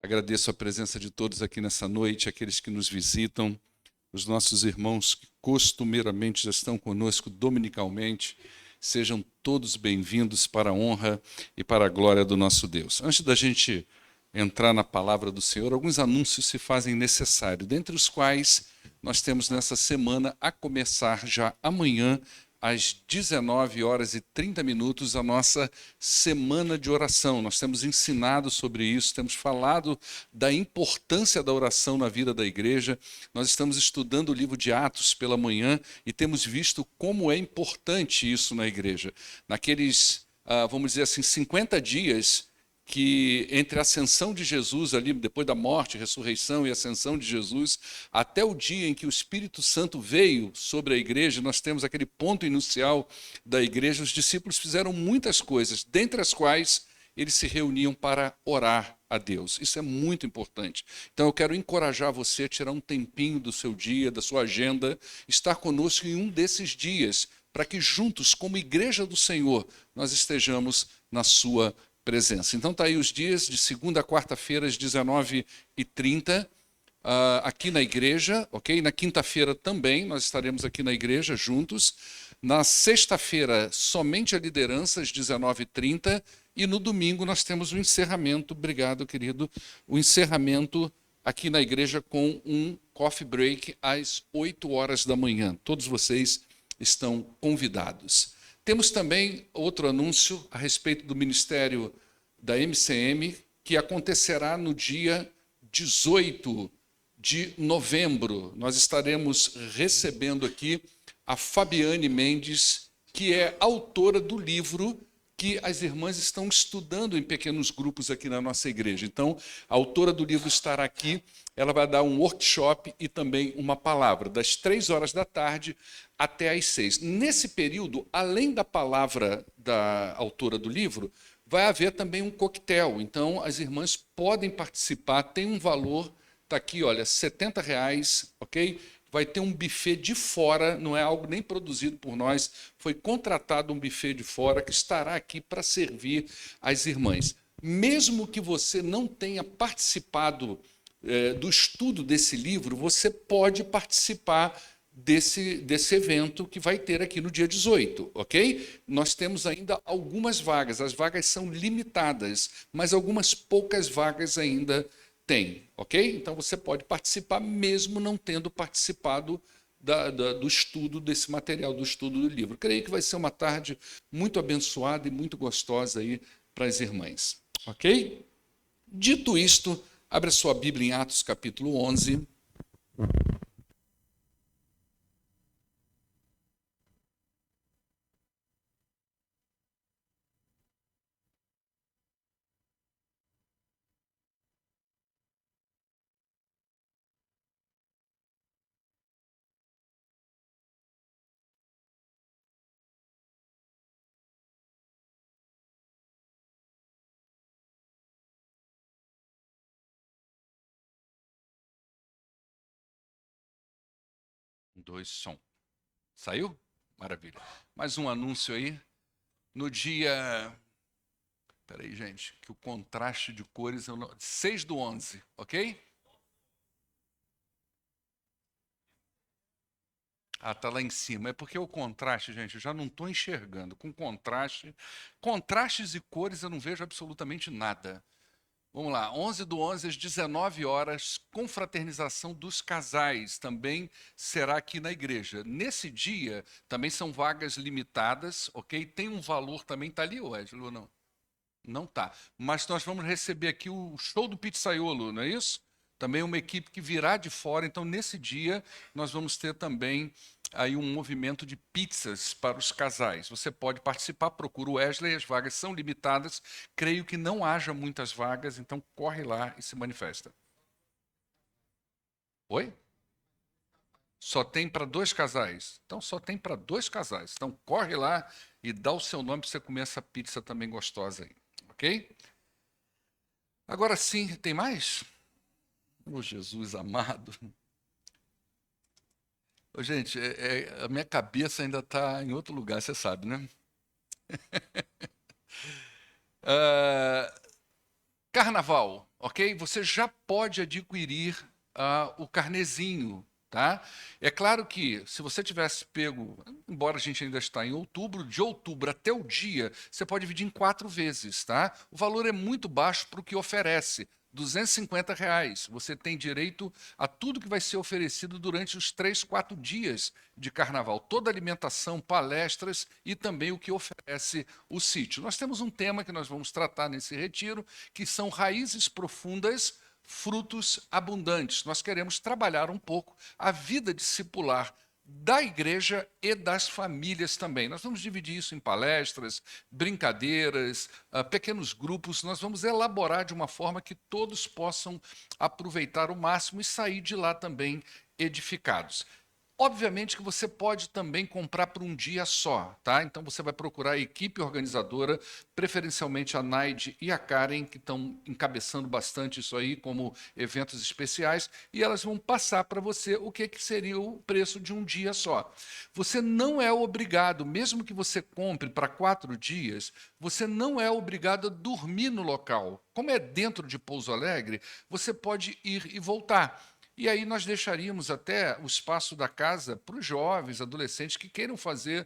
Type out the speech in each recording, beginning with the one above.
Agradeço a presença de todos aqui nessa noite, aqueles que nos visitam, os nossos irmãos que costumeiramente já estão conosco dominicalmente. Sejam todos bem-vindos para a honra e para a glória do nosso Deus. Antes da gente entrar na palavra do Senhor, alguns anúncios se fazem necessários, dentre os quais nós temos nessa semana, a começar já amanhã, às 19h30, a nossa semana de oração. Nós temos ensinado sobre isso, temos falado da importância da oração na vida da igreja. Nós estamos estudando o livro de Atos pela manhã e temos visto como é importante isso na igreja. Naqueles, vamos dizer assim, 50 dias que entre a ascensão de Jesus, ali depois da morte, ressurreição e ascensão de Jesus, até o dia em que o Espírito Santo veio sobre a igreja, nós temos aquele ponto inicial da igreja. Os discípulos fizeram muitas coisas, dentre as quais eles se reuniam para orar a Deus. Isso é muito importante. Então eu quero encorajar você a tirar um tempinho do seu dia, da sua agenda, estar conosco em um desses dias, para que juntos, como igreja do Senhor, nós estejamos na sua presença. Então está aí os dias de segunda a quarta-feira, às 19h30, aqui na igreja, ok? Na quinta-feira também nós estaremos aqui na igreja juntos. Na sexta-feira, somente a liderança, às 19h30, e no domingo nós temos o encerramento, obrigado, querido, o encerramento aqui na igreja com um coffee break às 8h da manhã. Todos vocês estão convidados. Temos também outro anúncio a respeito do ministério da MCM, que acontecerá no dia 18 de novembro. Nós estaremos recebendo aqui a Fabiane Mendes, que é autora do livro que as irmãs estão estudando em pequenos grupos aqui na nossa igreja. Então, a autora do livro estará aqui, ela vai dar um workshop e também uma palavra, das 3h da tarde até às 6. Nesse período, além da palavra da autora do livro, vai haver também um coquetel. Então, as irmãs podem participar, tem um valor, está aqui, olha, R$70, ok? Vai ter um buffet de fora, não é algo nem produzido por nós, foi contratado um buffet de fora que estará aqui para servir as irmãs. Mesmo que você não tenha participado do estudo desse livro, você pode participar desse evento que vai ter aqui no dia 18, ok? Nós temos ainda algumas vagas, as vagas são limitadas, mas algumas poucas vagas ainda tem, ok? Então você pode participar mesmo não tendo participado do estudo desse material, do estudo do livro. Creio que vai ser uma tarde muito abençoada e muito gostosa aí para as irmãs, ok? Dito isto, abre a sua Bíblia em Atos capítulo 11. Dois, som. Saiu? Maravilha. Mais um anúncio aí. No dia... Peraí, gente, que o contraste de cores... 6/11, ok? Ah, tá lá em cima. É porque o contraste, gente, eu já não estou enxergando. Com contraste... Contrastes e cores eu não vejo absolutamente nada. Vamos lá, 11/11 às 19h, confraternização dos casais, também será aqui na igreja. Nesse dia, também são vagas limitadas, ok? Tem um valor também, está ali, Wesley, ou não? Não está. Mas nós vamos receber aqui o show do pizzaiolo, não é isso? Também uma equipe que virá de fora, então nesse dia nós vamos ter também aí um movimento de pizzas para os casais. Você pode participar, procura o Wesley, as vagas são limitadas, creio que não haja muitas vagas, então corre lá e se manifesta. Oi? Só tem para 2 casais. Então só tem para 2 casais. Então corre lá e dá o seu nome para você comer essa pizza também gostosa aí, ok? Agora sim, tem mais? Oh, Jesus amado. Oh, gente, a minha cabeça ainda está em outro lugar, você sabe, né? Ah, carnaval. ok? Você já pode adquirir o carnezinho, tá? É claro que se você tivesse pego, embora a gente ainda está em outubro, de outubro até o dia, você pode dividir em 4 vezes, tá? O valor é muito baixo para o que oferece. R$ 250. Você tem direito a tudo que vai ser oferecido durante os 3, 4 dias de carnaval. Toda alimentação, palestras e também o que oferece o sítio. Nós temos um tema que nós vamos tratar nesse retiro, que são raízes profundas, frutos abundantes. Nós queremos trabalhar um pouco a vida discipular da igreja e das famílias também. Nós vamos dividir isso em palestras, brincadeiras, pequenos grupos. Nós vamos elaborar de uma forma que todos possam aproveitar o máximo e sair de lá também edificados. Obviamente que você pode também comprar por um dia só, tá? Então você vai procurar a equipe organizadora, preferencialmente a Naide e a Karen, que estão encabeçando bastante isso aí como eventos especiais, e elas vão passar para você o que seria o preço de um dia só. Você não é obrigado, mesmo que você compre para 4 dias, você não é obrigado a dormir no local. Como é dentro de Pouso Alegre, você pode ir e voltar. E aí nós deixaríamos até o espaço da casa para os jovens, adolescentes que queiram fazer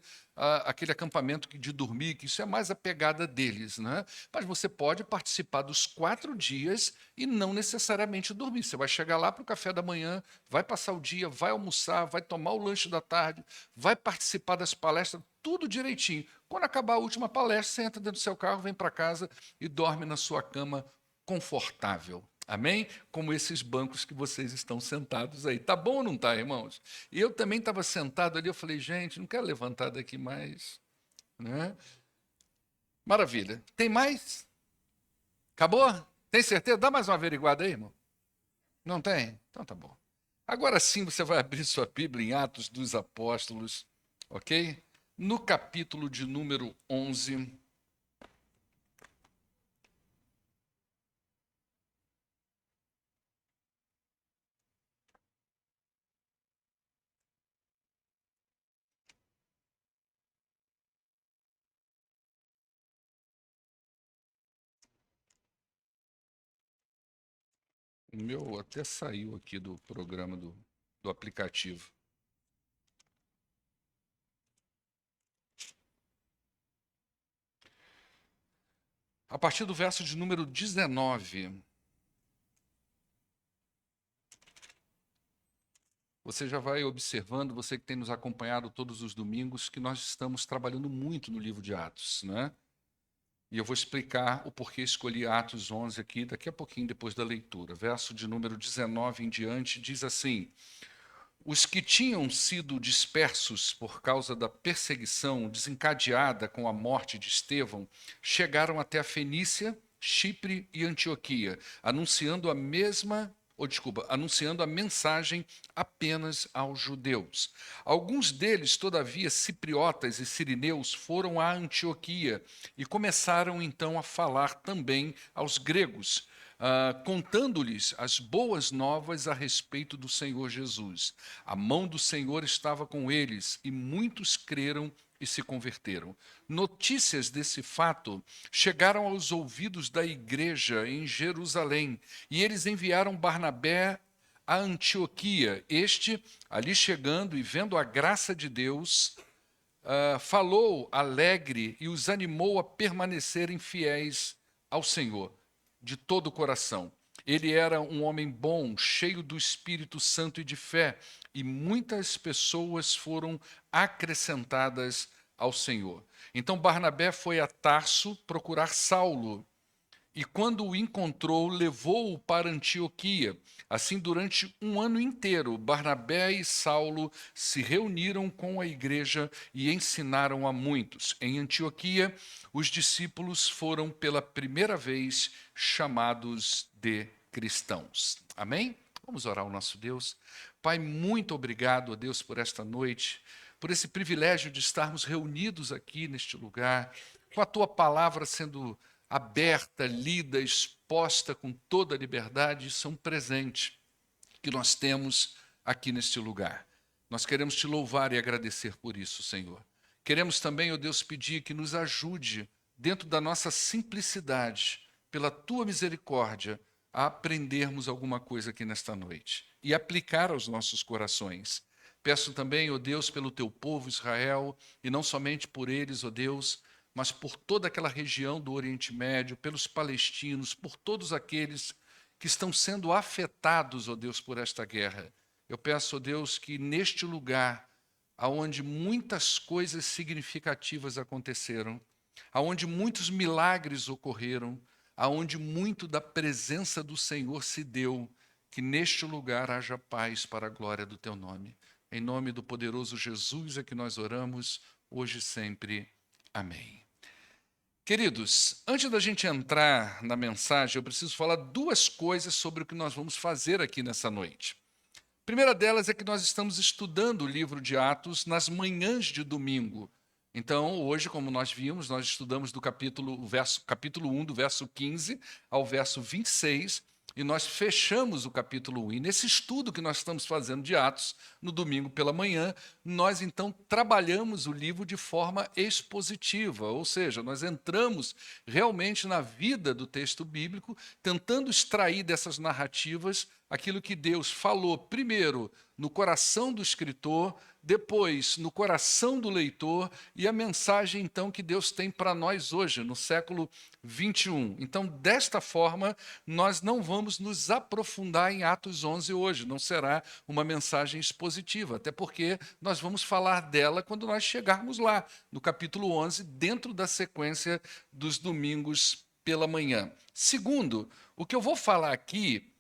aquele acampamento de dormir, que isso é mais a pegada deles, né? Mas você pode participar dos 4 dias e não necessariamente dormir. Você vai chegar lá para o café da manhã, vai passar o dia, vai almoçar, vai tomar o lanche da tarde, vai participar das palestras, tudo direitinho. Quando acabar a última palestra, você entra dentro do seu carro, vem para casa e dorme na sua cama confortável. Amém? Como esses bancos que vocês estão sentados aí. Tá bom ou não tá, irmãos? E eu também estava sentado ali, eu falei, gente, não quero levantar daqui mais. Né? Maravilha. Tem mais? Acabou? Tem certeza? Dá mais uma averiguada aí, irmão. Não tem? Então tá bom. Agora sim você vai abrir sua Bíblia em Atos dos Apóstolos, ok? No capítulo de número 11. O meu até saiu aqui do programa do aplicativo. A partir do verso de número 19, você já vai observando, você que tem nos acompanhado todos os domingos, que nós estamos trabalhando muito no livro de Atos, né? E eu vou explicar o porquê escolhi Atos 11 aqui, daqui a pouquinho depois da leitura. Verso de número 19 em diante diz assim: os que tinham sido dispersos por causa da perseguição desencadeada com a morte de Estevão chegaram até a Fenícia, Chipre e Antioquia, anunciando a mensagem apenas aos judeus. Alguns deles, todavia, cipriotas e sirineus, foram a Antioquia e começaram então a falar também aos gregos, contando-lhes as boas novas a respeito do Senhor Jesus. A mão do Senhor estava com eles e muitos creram e se converteram. Notícias desse fato chegaram aos ouvidos da igreja em Jerusalém e eles enviaram Barnabé a Antioquia. Este, ali chegando e vendo a graça de Deus, falou alegre e os animou a permanecerem fiéis ao Senhor de todo o coração. Ele era um homem bom, cheio do Espírito Santo e de fé, e muitas pessoas foram acrescentadas ao Senhor. Então Barnabé foi a Tarso procurar Saulo, e quando o encontrou, levou-o para Antioquia. Assim, durante um ano inteiro, Barnabé e Saulo se reuniram com a igreja e ensinaram a muitos. Em Antioquia, os discípulos foram pela primeira vez chamados de cristãos. Amém? Vamos orar ao nosso Deus. Pai, muito obrigado a Deus por esta noite, por esse privilégio de estarmos reunidos aqui neste lugar, com a tua palavra sendo aberta, lida, exposta com toda a liberdade. Isso é um presente que nós temos aqui neste lugar. Nós queremos te louvar e agradecer por isso, Senhor. Queremos também, ó Deus, pedir que nos ajude, dentro da nossa simplicidade, pela tua misericórdia, a aprendermos alguma coisa aqui nesta noite e aplicar aos nossos corações. Peço também, ó Deus, pelo teu povo Israel, e não somente por eles, ó Deus, mas por toda aquela região do Oriente Médio, pelos palestinos, por todos aqueles que estão sendo afetados, ó Deus, por esta guerra. Eu peço, ó Deus, que neste lugar, aonde muitas coisas significativas aconteceram, aonde muitos milagres ocorreram, aonde muito da presença do Senhor se deu, que neste lugar haja paz para a glória do teu nome. Em nome do poderoso Jesus é que nós oramos, hoje e sempre. Amém. Queridos, antes da gente entrar na mensagem, eu preciso falar duas coisas sobre o que nós vamos fazer aqui nessa noite. A primeira delas é que nós estamos estudando o livro de Atos nas manhãs de domingo. Então, hoje, como nós vimos, nós estudamos do capítulo 1, do verso 15 ao verso 26, e nós fechamos o capítulo 1. E nesse estudo que nós estamos fazendo de Atos, no domingo pela manhã, nós então trabalhamos o livro de forma expositiva, ou seja, nós entramos realmente na vida do texto bíblico, tentando extrair dessas narrativas aquilo que Deus falou primeiro no coração do escritor, depois no coração do leitor, e a mensagem então que Deus tem para nós hoje, no século 21. Então, desta forma, nós não vamos nos aprofundar em Atos 11 hoje, não será uma mensagem expositiva, até porque nós vamos falar dela quando nós chegarmos lá, no capítulo 11, dentro da sequência dos domingos pela manhã. Segundo, o que eu vou falar aqui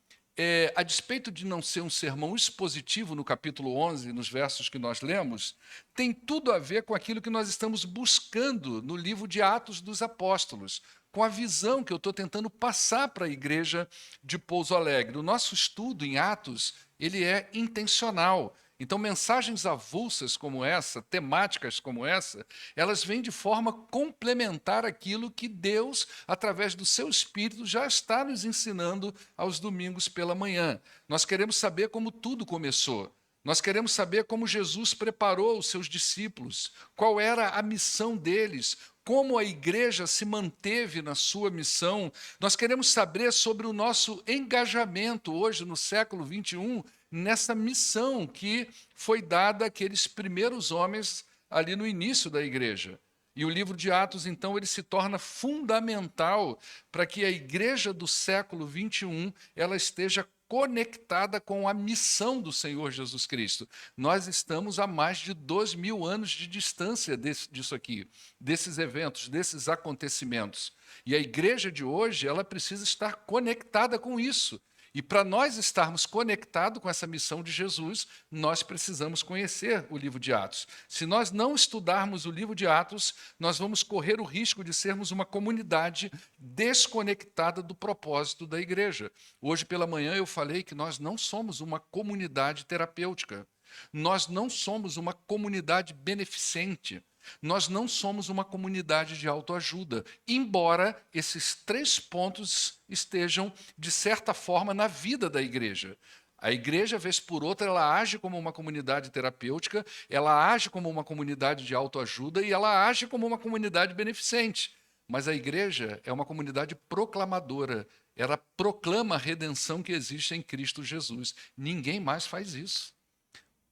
a despeito de não ser um sermão expositivo no capítulo 11, nos versos que nós lemos, tem tudo a ver com aquilo que nós estamos buscando no livro de Atos dos Apóstolos, com a visão que eu estou tentando passar para a igreja de Pouso Alegre. O nosso estudo em Atos, ele é intencional. Então, mensagens avulsas como essa, temáticas como essa, elas vêm de forma complementar aquilo que Deus, através do seu Espírito, já está nos ensinando aos domingos pela manhã. Nós queremos saber como tudo começou. Nós queremos saber como Jesus preparou os seus discípulos, qual era a missão deles, como a igreja se manteve na sua missão. Nós queremos saber sobre o nosso engajamento hoje, no século 21, nessa missão que foi dada àqueles primeiros homens ali no início da igreja. E o livro de Atos, então, ele se torna fundamental para que a igreja do século 21 ela esteja conectada com a missão do Senhor Jesus Cristo. Nós estamos a mais de 2000 anos de distância disso aqui, desses eventos, desses acontecimentos. E a igreja de hoje, ela precisa estar conectada com isso. E para nós estarmos conectados com essa missão de Jesus, nós precisamos conhecer o livro de Atos. Se nós não estudarmos o livro de Atos, nós vamos correr o risco de sermos uma comunidade desconectada do propósito da igreja. Hoje pela manhã eu falei que nós não somos uma comunidade terapêutica. Nós não somos uma comunidade beneficente. Nós não somos uma comunidade de autoajuda, embora esses três pontos estejam, de certa forma, na vida da igreja. A igreja, vez por outra, ela age como uma comunidade terapêutica, ela age como uma comunidade de autoajuda e ela age como uma comunidade beneficente. Mas a igreja é uma comunidade proclamadora. Ela proclama a redenção que existe em Cristo Jesus. Ninguém mais faz isso.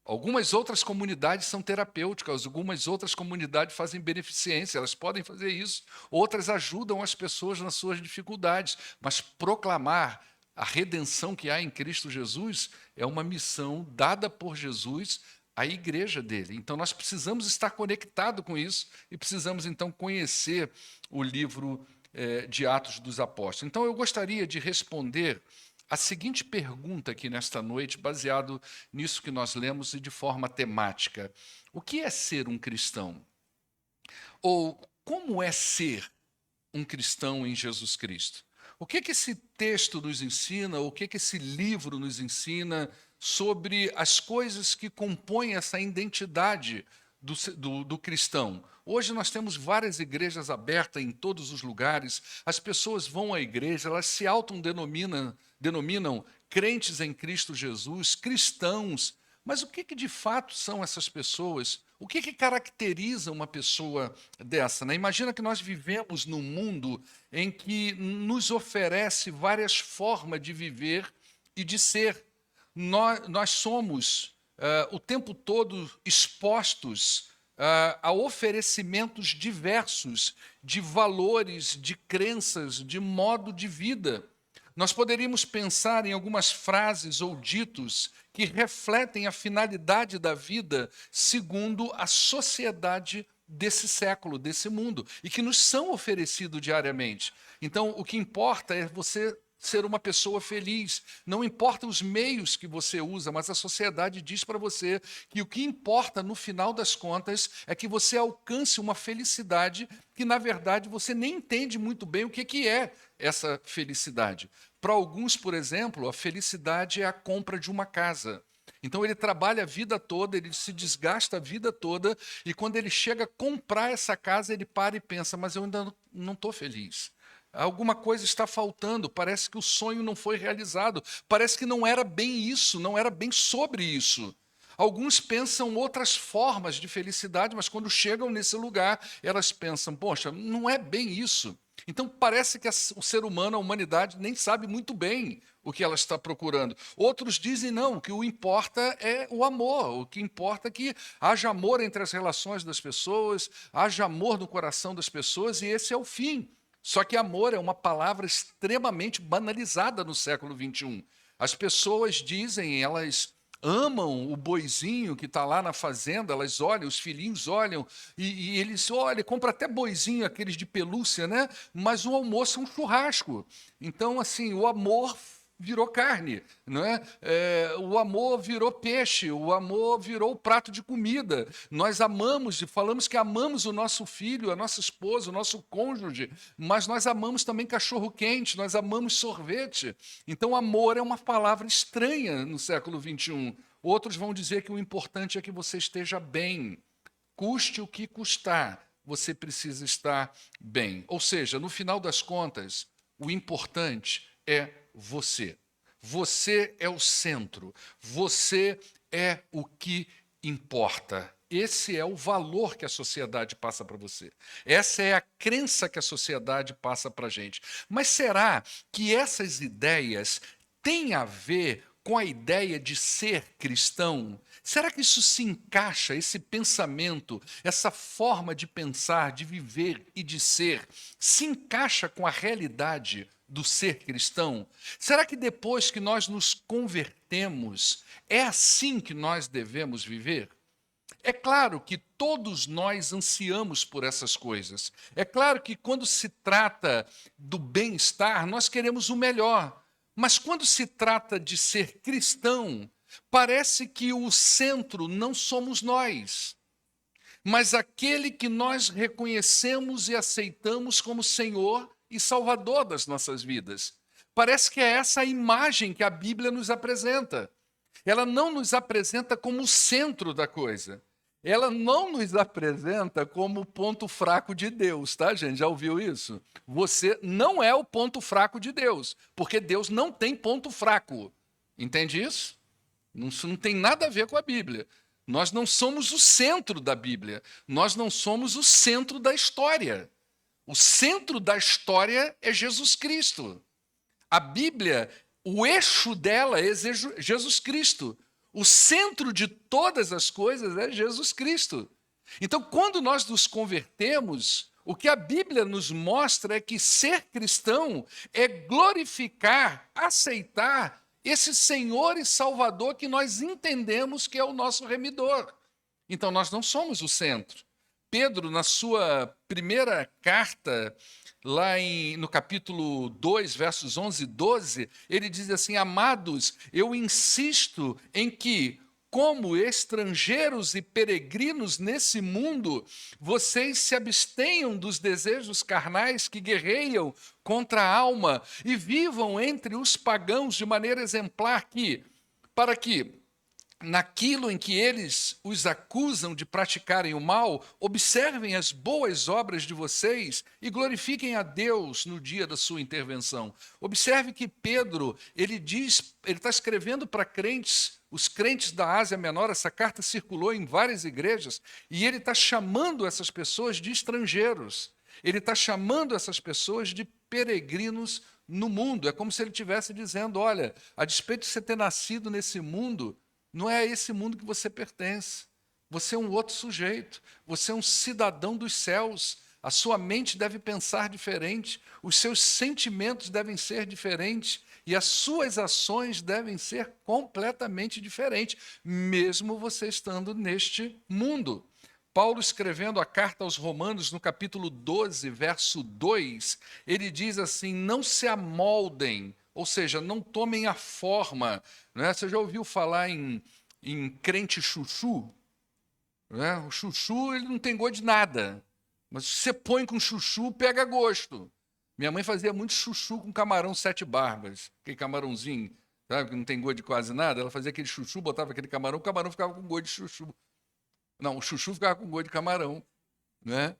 Algumas outras comunidades são terapêuticas, algumas outras comunidades fazem beneficência, elas podem fazer isso. Outras ajudam as pessoas nas suas dificuldades, mas proclamar a redenção que há em Cristo Jesus é uma missão dada por Jesus à igreja dele. Então nós precisamos estar conectados com isso e precisamos então conhecer o livro de Atos dos Apóstolos. Então eu gostaria de responder a seguinte pergunta aqui nesta noite, baseado nisso que nós lemos e de forma temática. O que é ser um cristão? Ou como é ser um cristão em Jesus Cristo? O que esse texto nos ensina, o que esse livro nos ensina sobre as coisas que compõem essa identidade do cristão? Hoje nós temos várias igrejas abertas em todos os lugares, as pessoas vão à igreja, elas se denominam crentes em Cristo Jesus, cristãos. Mas o que de fato são essas pessoas? O que caracteriza uma pessoa dessa, né? Imagina que nós vivemos num mundo em que nos oferece várias formas de viver e de ser. Nós somos o tempo todo expostos a oferecimentos diversos de valores, de crenças, de modo de vida. Nós poderíamos pensar em algumas frases ou ditos que refletem a finalidade da vida segundo a sociedade desse século, desse mundo, e que nos são oferecidos diariamente. Então, o que importa é você ser uma pessoa feliz. Não importa os meios que você usa, mas a sociedade diz para você que o que importa, no final das contas, é que você alcance uma felicidade que, na verdade, você nem entende muito bem o que é essa felicidade. Para alguns, por exemplo, a felicidade é a compra de uma casa. Então ele trabalha a vida toda, ele se desgasta a vida toda, e quando ele chega a comprar essa casa, ele para e pensa, mas eu ainda não estou feliz. Alguma coisa está faltando, parece que o sonho não foi realizado, parece que não era bem isso, não era bem sobre isso. Alguns pensam outras formas de felicidade, mas quando chegam nesse lugar, elas pensam, poxa, não é bem isso. Então parece que o ser humano, a humanidade, nem sabe muito bem o que ela está procurando. Outros dizem não, que o importa é o amor, o que importa é que haja amor entre as relações das pessoas, haja amor no coração das pessoas, e esse é o fim. Só que amor é uma palavra extremamente banalizada no século XXI. As pessoas dizem, elas amam o boizinho que está lá na fazenda, elas olham, os filhinhos olham, e eles olham, compram até boizinho, aqueles de pelúcia, né? Mas o almoço é um churrasco. Então, assim, o amor virou carne, não é? O amor virou peixe, o amor virou prato de comida. Nós amamos e falamos que amamos o nosso filho, a nossa esposa, o nosso cônjuge, mas nós amamos também cachorro-quente, nós amamos sorvete. Então, amor é uma palavra estranha no século XXI. Outros vão dizer que o importante é que você esteja bem, custe o que custar, você precisa estar bem. Ou seja, no final das contas, o importante é você. Você é o centro. Você é o que importa. Esse é o valor que a sociedade passa para você. Essa é a crença que a sociedade passa para a gente. Mas será que essas ideias têm a ver com a ideia de ser cristão? Será que isso se encaixa, esse pensamento, essa forma de pensar, de viver e de ser, se encaixa com a realidade do ser cristão? Será que depois que nós nos convertemos, é assim que nós devemos viver? É claro que todos nós ansiamos por essas coisas. É claro que quando se trata do bem-estar, nós queremos o melhor. Mas quando se trata de ser cristão, parece que o centro não somos nós, mas aquele que nós reconhecemos e aceitamos como Senhor e Salvador das nossas vidas. Parece que é essa a imagem que a Bíblia nos apresenta. Ela não nos apresenta como o centro da coisa. Ela não nos apresenta como o ponto fraco de Deus, tá, gente? Já ouviu isso? Você não é o ponto fraco de Deus, porque Deus não tem ponto fraco. Entende isso? Isso não tem nada a ver com a Bíblia. Nós não somos o centro da Bíblia. Nós não somos o centro da história. O centro da história é Jesus Cristo. A Bíblia, o eixo dela é Jesus Cristo. O centro de todas as coisas é Jesus Cristo. Então, quando nós nos convertemos, o que a Bíblia nos mostra é que ser cristão é glorificar, aceitar esse Senhor e Salvador que nós entendemos que é o nosso remidor. Então, nós não somos o centro. Pedro, na sua primeira carta, lá no capítulo 2, versos 11 e 12, ele diz assim: amados, eu insisto em que, como estrangeiros e peregrinos nesse mundo, vocês se abstenham dos desejos carnais que guerreiam contra a alma e vivam entre os pagãos de maneira exemplar, para que, naquilo em que eles os acusam de praticarem o mal, observem as boas obras de vocês e glorifiquem a Deus no dia da sua intervenção. Observe que Pedro, ele está escrevendo para crentes os crentes da Ásia Menor, essa carta circulou em várias igrejas, e ele está chamando essas pessoas de estrangeiros. Ele está chamando essas pessoas de peregrinos no mundo. É como se ele estivesse dizendo, olha, a despeito de você ter nascido nesse mundo, não é a esse mundo que você pertence. Você é um outro sujeito, você é um cidadão dos céus. A sua mente deve pensar diferente, os seus sentimentos devem ser diferentes e as suas ações devem ser completamente diferentes, mesmo você estando neste mundo. Paulo, escrevendo a carta aos Romanos, no capítulo 12, verso 2, ele diz assim: não se amoldem, ou seja, não tomem a forma. Não é? Você já ouviu falar em crente chuchu? Não é? O chuchu ele não tem gosto de nada, mas se você põe com chuchu, pega gosto. Minha mãe fazia muito chuchu com camarão sete barbas, aquele camarãozinho, sabe, que não tem gosto de quase nada. Ela fazia aquele chuchu, botava aquele camarão, o camarão ficava com gosto de chuchu. Não, o chuchu ficava com gosto de camarão, né?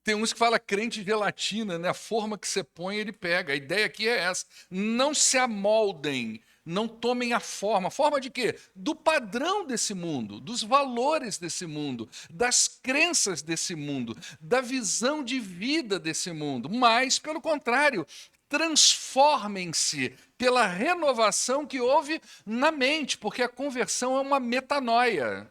Tem uns que falam crente de gelatina, né? A forma que você põe, ele pega. A ideia aqui é essa. Não se amoldem, não tomem a forma. Forma de quê? Do padrão desse mundo, dos valores desse mundo, das crenças desse mundo, da visão de vida desse mundo. Mas, pelo contrário, transformem-se pela renovação que houve na mente, porque a conversão é uma metanoia.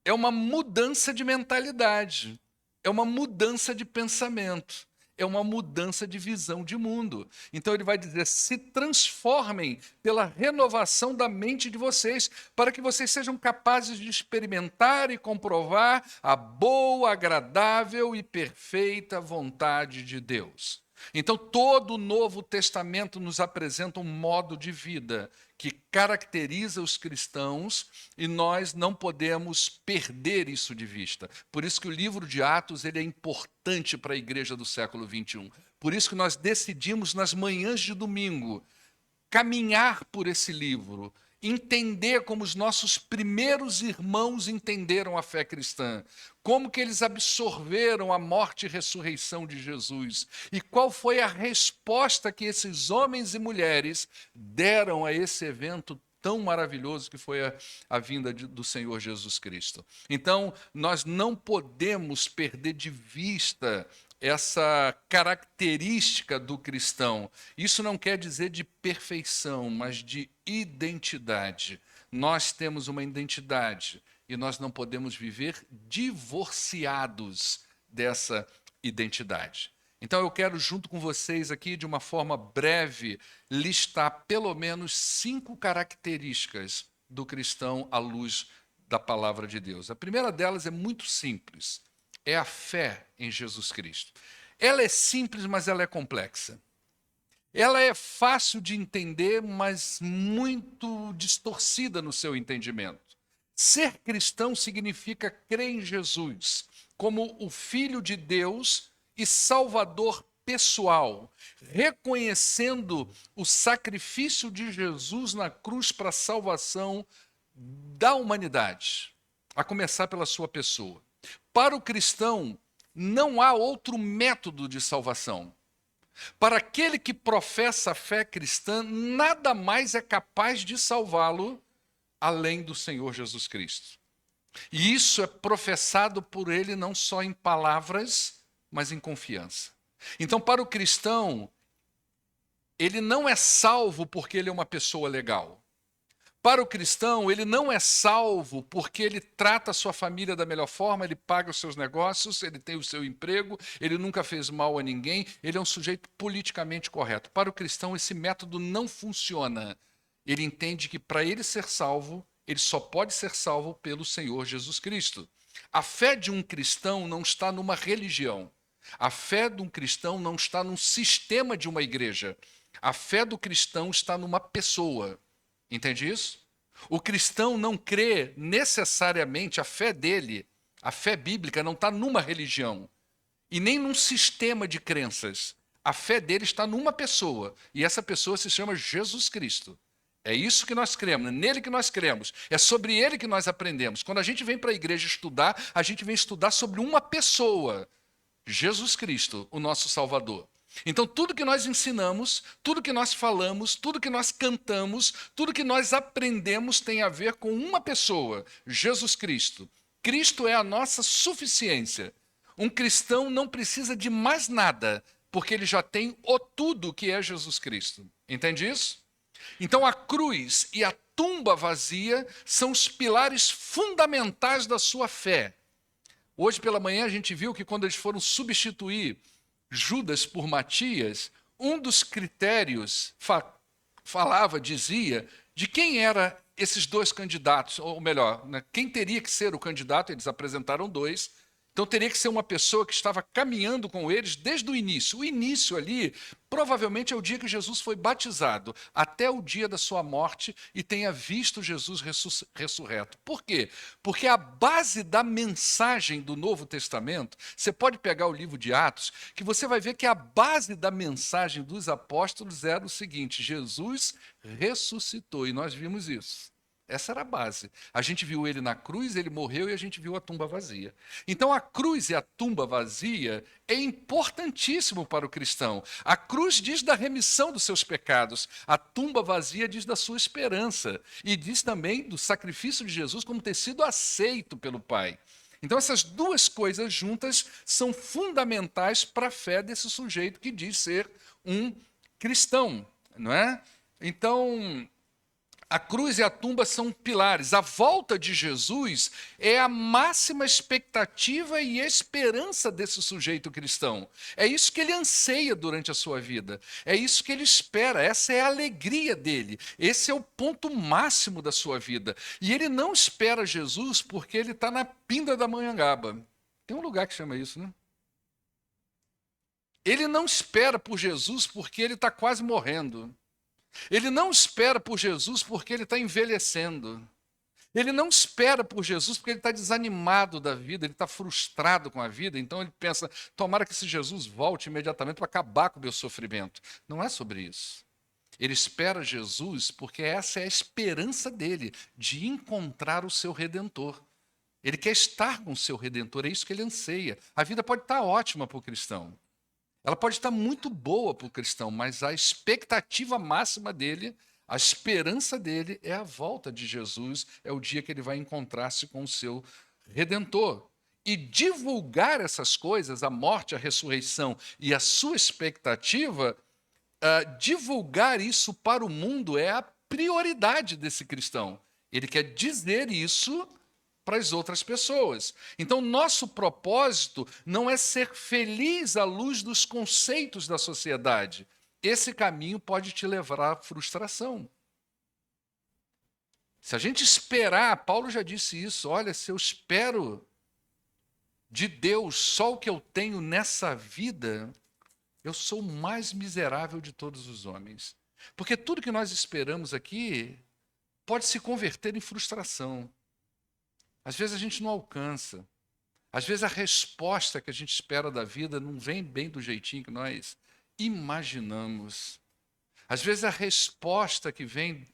É uma mudança de mentalidade, é uma mudança de pensamento, é uma mudança de visão de mundo. Então ele vai dizer, se transformem pela renovação da mente de vocês, para que vocês sejam capazes de experimentar e comprovar a boa, agradável e perfeita vontade de Deus. Então, todo o Novo Testamento nos apresenta um modo de vida que caracteriza os cristãos e nós não podemos perder isso de vista. Por isso que o livro de Atos ele é importante para a igreja do século XXI. Por isso que nós decidimos, nas manhãs de domingo, caminhar por esse livro, entender como os nossos primeiros irmãos entenderam a fé cristã, como que eles absorveram a morte e ressurreição de Jesus e qual foi a resposta que esses homens e mulheres deram a esse evento tão maravilhoso que foi a vinda do Senhor Jesus Cristo. Então, nós não podemos perder de vista essa característica do cristão. Isso não quer dizer de perfeição, mas de identidade. Nós temos uma identidade e nós não podemos viver divorciados dessa identidade. Então eu quero, junto com vocês aqui, de uma forma breve, listar pelo menos 5 características do cristão à luz da palavra de Deus. A primeira delas é muito simples. É a fé em Jesus Cristo. Ela é simples, mas ela é complexa. Ela é fácil de entender, mas muito distorcida no seu entendimento. Ser cristão significa crer em Jesus como o Filho de Deus e Salvador pessoal, reconhecendo o sacrifício de Jesus na cruz para a salvação da humanidade, a começar pela sua pessoa. Para o cristão, não há outro método de salvação. Para aquele que professa a fé cristã, nada mais é capaz de salvá-lo além do Senhor Jesus Cristo. E isso é professado por ele não só em palavras, mas em confiança. Então, para o cristão, ele não é salvo porque ele é uma pessoa legal. Para o cristão, ele não é salvo porque ele trata a sua família da melhor forma, ele paga os seus negócios, ele tem o seu emprego, ele nunca fez mal a ninguém, ele é um sujeito politicamente correto. Para o cristão, esse método não funciona. Ele entende que para ele ser salvo, ele só pode ser salvo pelo Senhor Jesus Cristo. A fé de um cristão não está numa religião. A fé de um cristão não está num sistema de uma igreja. A fé do cristão está numa pessoa. Entende isso? O cristão não crê necessariamente, a fé dele, a fé bíblica, não está numa religião e nem num sistema de crenças. A fé dele está numa pessoa e essa pessoa se chama Jesus Cristo. É isso que nós cremos, é nele que nós cremos, é sobre ele que nós aprendemos. Quando a gente vem para a igreja estudar, a gente vem estudar sobre uma pessoa, Jesus Cristo, o nosso Salvador. Então, tudo que nós ensinamos, tudo que nós falamos, tudo que nós cantamos, tudo que nós aprendemos tem a ver com uma pessoa, Jesus Cristo. Cristo é a nossa suficiência. Um cristão não precisa de mais nada, porque ele já tem o tudo que é Jesus Cristo. Entende isso? Então, a cruz e a tumba vazia são os pilares fundamentais da sua fé. Hoje pela manhã a gente viu que quando eles foram substituir Judas por Matias, um dos critérios dizia de quem eram esses dois candidatos, ou melhor, né, quem teria que ser o candidato. Eles apresentaram dois. Então teria que ser uma pessoa que estava caminhando com eles desde o início. O início ali, provavelmente é o dia que Jesus foi batizado, até o dia da sua morte, e tenha visto Jesus ressurreto. Por quê? Porque a base da mensagem do Novo Testamento, você pode pegar o livro de Atos, que você vai ver que a base da mensagem dos apóstolos era o seguinte: Jesus ressuscitou, e nós vimos isso. Essa era a base. A gente viu ele na cruz, ele morreu e a gente viu a tumba vazia. Então a cruz e a tumba vazia é importantíssimo para o cristão. A cruz diz da remissão dos seus pecados, a tumba vazia diz da sua esperança e diz também do sacrifício de Jesus como ter sido aceito pelo Pai. Então essas duas coisas juntas são fundamentais para a fé desse sujeito que diz ser um cristão, não é? Então, a cruz e a tumba são pilares. A volta de Jesus é a máxima expectativa e esperança desse sujeito cristão. É isso que ele anseia durante a sua vida. É isso que ele espera. Essa é a alegria dele. Esse é o ponto máximo da sua vida. E ele não espera Jesus porque ele está na pinda da Monhangaba. Tem um lugar que chama isso, né? Ele não espera por Jesus porque ele está quase morrendo. Ele não espera por Jesus porque ele está envelhecendo. Ele não espera por Jesus porque ele está desanimado da vida, ele está frustrado com a vida. Então ele pensa, tomara que esse Jesus volte imediatamente para acabar com o meu sofrimento. Não é sobre isso. Ele espera Jesus porque essa é a esperança dele, de encontrar o seu Redentor. Ele quer estar com o seu Redentor, é isso que ele anseia. A vida pode estar ótima para o cristão. Ela pode estar muito boa para o cristão, mas a expectativa máxima dele, a esperança dele é a volta de Jesus, é o dia que ele vai encontrar-se com o seu Redentor. E divulgar essas coisas, a morte, a ressurreição e a sua expectativa, divulgar isso para o mundo é a prioridade desse cristão. Ele quer dizer isso para as outras pessoas. Então, nosso propósito não é ser feliz à luz dos conceitos da sociedade. Esse caminho pode te levar à frustração. Se a gente esperar, Paulo já disse isso, olha, se eu espero de Deus só o que eu tenho nessa vida, eu sou o mais miserável de todos os homens. Porque tudo que nós esperamos aqui pode se converter em frustração. Às vezes a gente não alcança. Às vezes a resposta que a gente espera da vida não vem bem do jeitinho que nós imaginamos. Às vezes a resposta que vem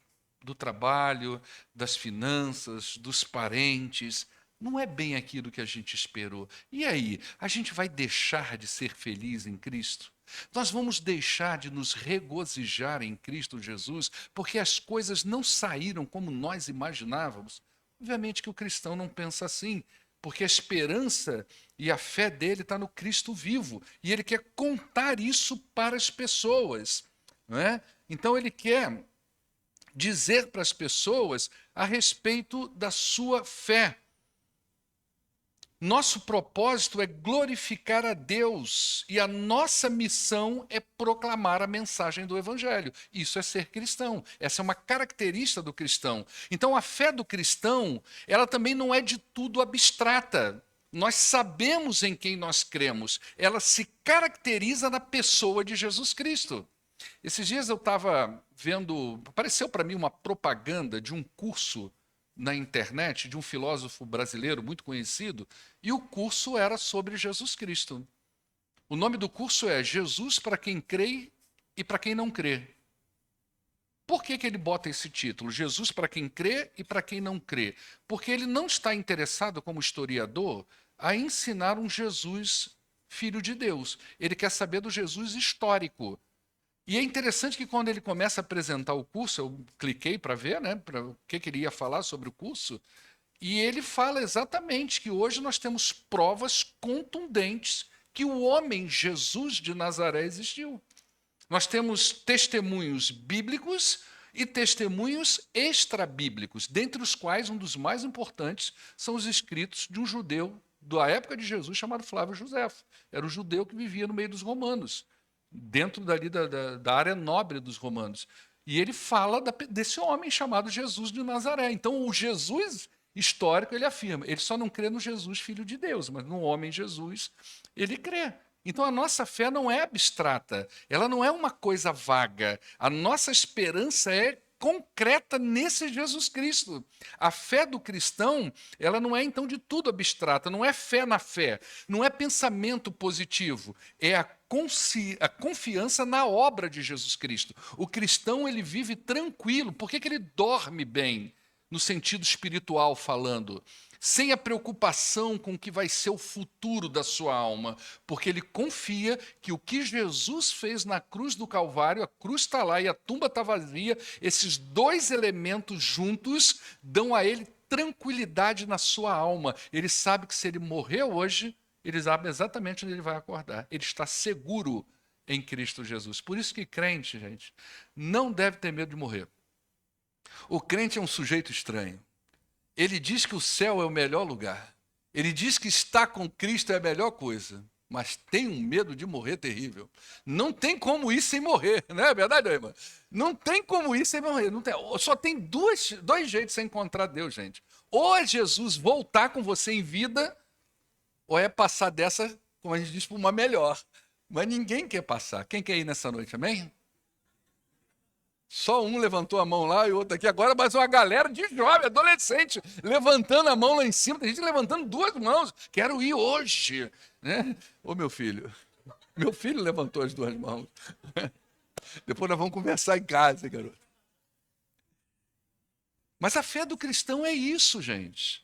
do trabalho, das finanças, dos parentes, não é bem aquilo que a gente esperou. E aí, a gente vai deixar de ser feliz em Cristo? Nós vamos deixar de nos regozijar em Cristo Jesus porque as coisas não saíram como nós imaginávamos? Obviamente que o cristão não pensa assim, porque a esperança e a fé dele está no Cristo vivo, e ele quer contar isso para as pessoas, não é? Então ele quer dizer para as pessoas a respeito da sua fé. Nosso propósito é glorificar a Deus e a nossa missão é proclamar a mensagem do Evangelho. Isso é ser cristão. Essa é uma característica do cristão. Então, a fé do cristão, ela também não é de tudo abstrata. Nós sabemos em quem nós cremos. Ela se caracteriza na pessoa de Jesus Cristo. Esses dias eu estava vendo, apareceu para mim uma propaganda de um curso na internet de um filósofo brasileiro muito conhecido, e o curso era sobre Jesus Cristo. O nome do curso é Jesus para quem crê e para quem não crê. Por que ele bota esse título? Jesus para quem crê e para quem não crê. Porque ele não está interessado, como historiador, a ensinar um Jesus filho de Deus. Ele quer saber do Jesus histórico. E é interessante que quando ele começa a apresentar o curso, eu cliquei para ver, né, para o que ele ia falar sobre o curso, e ele fala exatamente que hoje nós temos provas contundentes que o homem Jesus de Nazaré existiu. Nós temos testemunhos bíblicos e testemunhos extrabíblicos, dentre os quais um dos mais importantes são os escritos de um judeu da época de Jesus chamado Flávio Josefo. Era um judeu que vivia no meio dos romanos, dentro dali da área nobre dos romanos. E ele fala desse homem chamado Jesus de Nazaré. Então, o Jesus histórico, ele afirma, ele só não crê no Jesus filho de Deus, mas no homem Jesus, ele crê. Então a nossa fé não é abstrata, ela não é uma coisa vaga. A nossa esperança é concreta nesse Jesus Cristo. A fé do cristão, ela não é então de tudo abstrata, não é fé na fé, não é pensamento positivo, é a confiança na obra de Jesus Cristo. O cristão, ele vive tranquilo. Por que ele dorme bem, no sentido espiritual falando? Sem a preocupação com o que vai ser o futuro da sua alma, porque ele confia que o que Jesus fez na cruz do Calvário, a cruz está lá e a tumba está vazia, esses dois elementos juntos dão a ele tranquilidade na sua alma. Ele sabe que se ele morrer hoje, ele sabe exatamente onde ele vai acordar. Ele está seguro em Cristo Jesus. Por isso que crente, gente, não deve ter medo de morrer. O crente é um sujeito estranho. Ele diz que o céu é o melhor lugar. Ele diz que estar com Cristo é a melhor coisa. Mas tem um medo de morrer terrível. Não tem como ir sem morrer, não é verdade, irmã? Não tem como ir sem morrer. Não tem, só tem dois jeitos de você encontrar Deus, gente. Ou é Jesus voltar com você em vida, ou é passar dessa, como a gente diz, para uma melhor. Mas ninguém quer passar. Quem quer ir nessa noite, amém? Só um levantou a mão lá e o outro aqui agora, mas uma galera de jovem, adolescente, levantando a mão lá em cima, tem gente levantando duas mãos, quero ir hoje, né? Ô meu filho levantou as duas mãos, depois nós vamos conversar em casa, garoto. Mas a fé do cristão é isso, gente,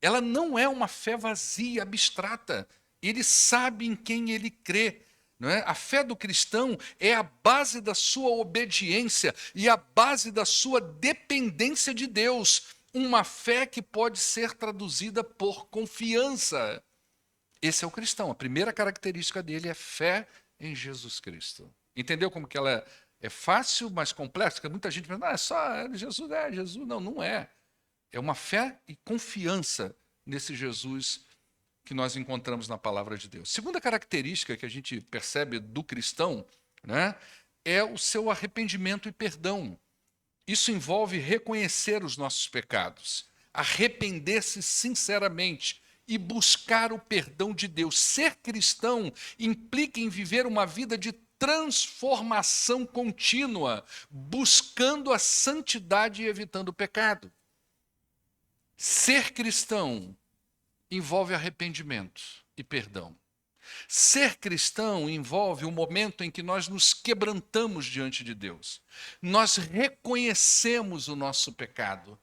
ela não é uma fé vazia, abstrata, ele sabe em quem ele crê. Não é? A fé do cristão é a base da sua obediência e a base da sua dependência de Deus. Uma fé que pode ser traduzida por confiança. Esse é o cristão. A primeira característica dele é fé em Jesus Cristo. Entendeu como que ela é fácil, mas complexa? Porque muita gente pensa, é só Jesus, Jesus. Não, não é. É uma fé e confiança nesse Jesus que nós encontramos na palavra de Deus. Segunda característica que a gente percebe do cristão, né, é o seu arrependimento e perdão. Isso envolve reconhecer os nossos pecados, arrepender-se sinceramente e buscar o perdão de Deus. Ser cristão implica em viver uma vida de transformação contínua, buscando a santidade e evitando o pecado. Ser cristão envolve arrependimento e perdão. Ser cristão envolve o momento em que nós nos quebrantamos diante de Deus. Nós reconhecemos o nosso pecado.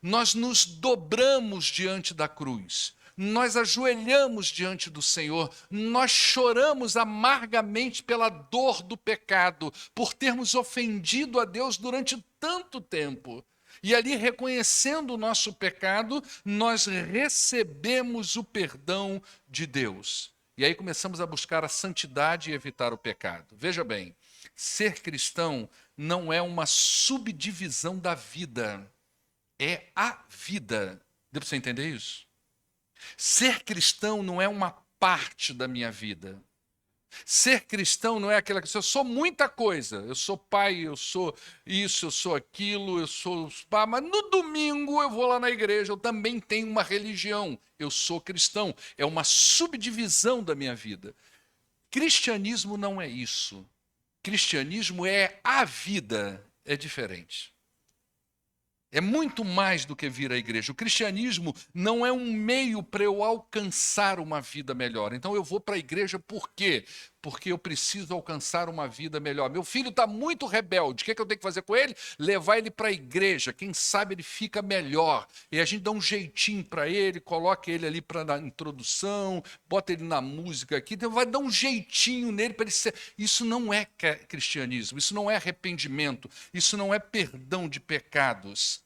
Nós nos dobramos diante da cruz. Nós ajoelhamos diante do Senhor. Nós choramos amargamente pela dor do pecado, por termos ofendido a Deus durante tanto tempo. E ali, reconhecendo o nosso pecado, nós recebemos o perdão de Deus. E aí começamos a buscar a santidade e evitar o pecado. Veja bem, ser cristão não é uma subdivisão da vida, é a vida. Deu para você entender isso? Ser cristão não é uma parte da minha vida. Ser cristão não é aquela que eu sou muita coisa, eu sou pai, eu sou isso, eu sou aquilo, eu sou pá, mas no domingo eu vou lá na igreja, eu também tenho uma religião, eu sou cristão, é uma subdivisão da minha vida. Cristianismo não é isso. Cristianismo é a vida, é diferente. É muito mais do que vir à igreja. O cristianismo não é um meio para eu alcançar uma vida melhor. Então eu vou para a igreja por quê? Porque eu preciso alcançar uma vida melhor. Meu filho está muito rebelde. O que é que eu tenho que fazer com ele? Levar ele para a igreja. Quem sabe ele fica melhor. E a gente dá um jeitinho para ele, coloca ele ali para a introdução, bota ele na música aqui, então vai dar um jeitinho nele para ele ser. Isso não é cristianismo, isso não é arrependimento, isso não é perdão de pecados.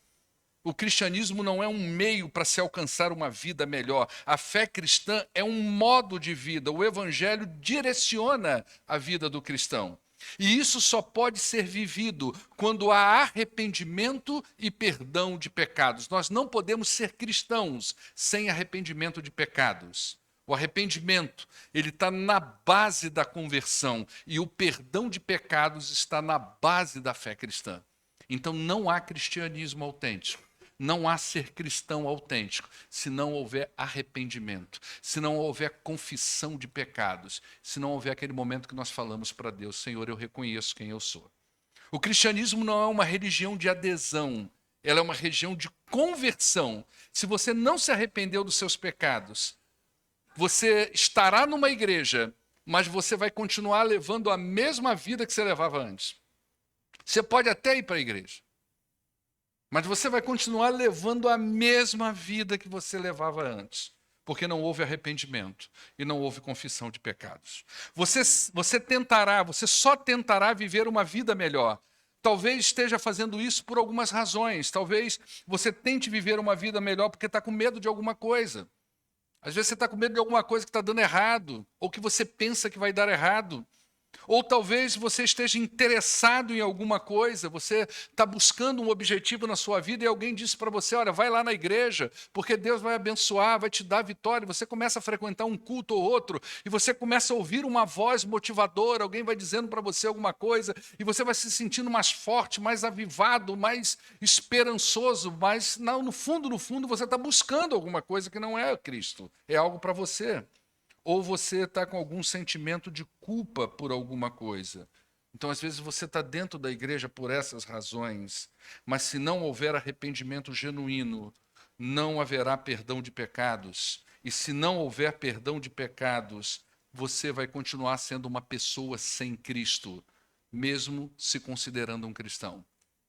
O cristianismo não é um meio para se alcançar uma vida melhor. A fé cristã é um modo de vida. O evangelho direciona a vida do cristão. E isso só pode ser vivido quando há arrependimento e perdão de pecados. Nós não podemos ser cristãos sem arrependimento de pecados. O arrependimento, ele está na base da conversão e o perdão de pecados está na base da fé cristã. Então não há cristianismo autêntico. Não há ser cristão autêntico se não houver arrependimento, se não houver confissão de pecados, se não houver aquele momento que nós falamos para Deus: Senhor, eu reconheço quem eu sou. O cristianismo não é uma religião de adesão, ela é uma religião de conversão. Se você não se arrependeu dos seus pecados, você estará numa igreja, mas você vai continuar levando a mesma vida que você levava antes. Você pode até ir para a igreja, mas você vai continuar levando a mesma vida que você levava antes, porque não houve arrependimento e não houve confissão de pecados. Você só tentará viver uma vida melhor. Talvez esteja fazendo isso por algumas razões. Talvez você tente viver uma vida melhor porque está com medo de alguma coisa. Às vezes você está com medo de alguma coisa que está dando errado, ou que você pensa que vai dar errado. Ou talvez você esteja interessado em alguma coisa, você está buscando um objetivo na sua vida e alguém disse para você: olha, vai lá na igreja, porque Deus vai abençoar, vai te dar vitória. Você começa a frequentar um culto ou outro e você começa a ouvir uma voz motivadora, alguém vai dizendo para você alguma coisa e você vai se sentindo mais forte, mais avivado, mais esperançoso, mas no fundo, você está buscando alguma coisa que não é Cristo, é algo para você. Ou você está com algum sentimento de culpa por alguma coisa. Então, às vezes, você está dentro da igreja por essas razões, mas se não houver arrependimento genuíno, não haverá perdão de pecados. E se não houver perdão de pecados, você vai continuar sendo uma pessoa sem Cristo, mesmo se considerando um cristão.